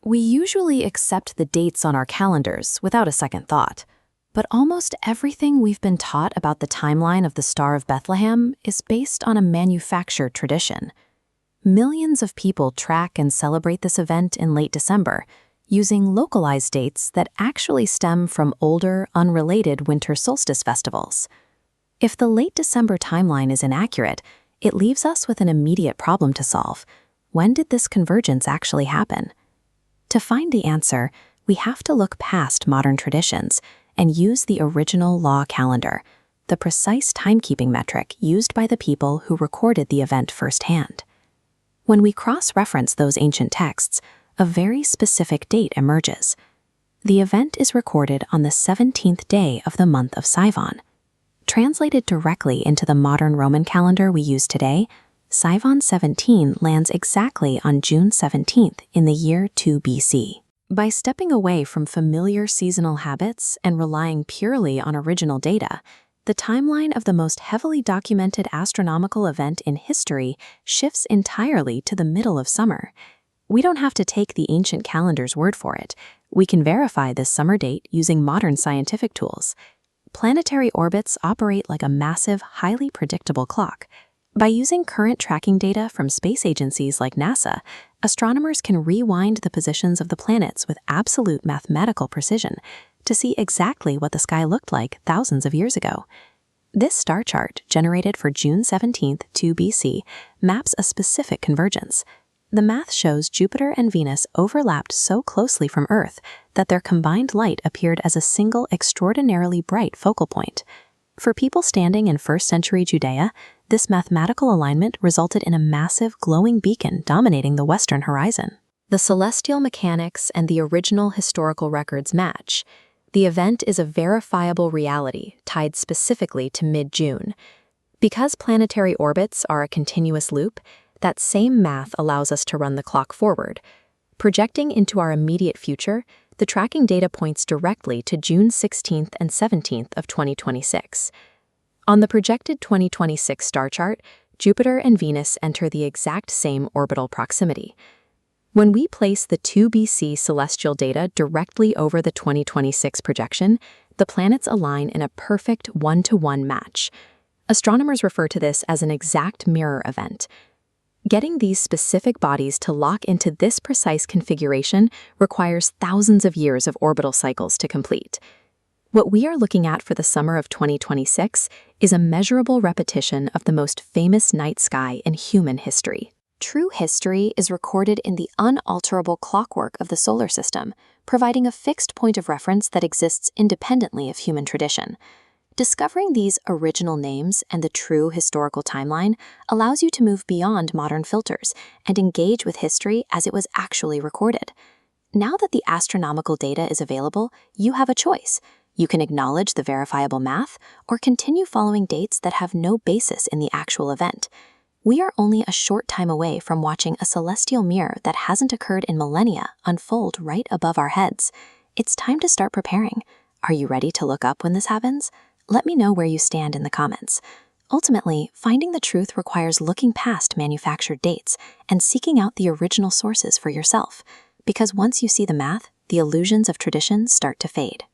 We usually accept the dates on our calendars without a second thought, but almost everything we've been taught about the timeline of the Star of Bethlehem is based on a manufactured tradition. Millions of people track and celebrate this event in late December, using localized dates that actually stem from older, unrelated winter solstice festivals. If the late December timeline is inaccurate, it leaves us with an immediate problem to solve. When did this convergence actually happen? To find the answer, we have to look past modern traditions and use the original law calendar, the precise timekeeping metric used by the people who recorded the event firsthand. When we cross-reference those ancient texts, a very specific date emerges. The event is recorded on the 17th day of the month of Sivan. Translated directly into the modern Roman calendar we use today, Sivan 17 lands exactly on June 17th in the year 2 BC. By stepping away from familiar seasonal habits and relying purely on original data, the timeline of the most heavily documented astronomical event in history shifts entirely to the middle of summer. We don't have to take the ancient calendar's word for it. We can verify this summer date using modern scientific tools. Planetary orbits operate like a massive, highly predictable clock. By using current tracking data from space agencies like NASA, astronomers can rewind the positions of the planets with absolute mathematical precision to see exactly what the sky looked like thousands of years ago. This star chart, generated for June 17th, 2 BC, maps a specific convergence. The math shows Jupiter and Venus overlapped so closely from Earth that their combined light appeared as a single extraordinarily bright focal point. For people standing in 1st century Judea, this mathematical alignment resulted in a massive glowing beacon dominating the western horizon. The celestial mechanics and the original historical records match. The event is a verifiable reality tied specifically to mid-June. Because planetary orbits are a continuous loop, that same math allows us to run the clock forward. Projecting into our immediate future, the tracking data points directly to June 16th and 17th of 2026. On the projected 2026 star chart, Jupiter and Venus enter the exact same orbital proximity. When we place the 2 BC celestial data directly over the 2026 projection, the planets align in a perfect one-to-one match. Astronomers refer to this as an exact mirror event. Getting these specific bodies to lock into this precise configuration requires thousands of years of orbital cycles to complete. What we are looking at for the summer of 2026 is a measurable repetition of the most famous night sky in human history. True history is recorded in the unalterable clockwork of the solar system, providing a fixed point of reference that exists independently of human tradition. Discovering these original names and the true historical timeline allows you to move beyond modern filters and engage with history as it was actually recorded. Now that the astronomical data is available, you have a choice. You can acknowledge the verifiable math or continue following dates that have no basis in the actual event. We are only a short time away from watching a celestial mirror that hasn't occurred in millennia unfold right above our heads. It's time to start preparing. Are you ready to look up when this happens? Let me know where you stand in the comments. Ultimately, finding the truth requires looking past manufactured dates and seeking out the original sources for yourself. Because once you see the math, the illusions of tradition start to fade.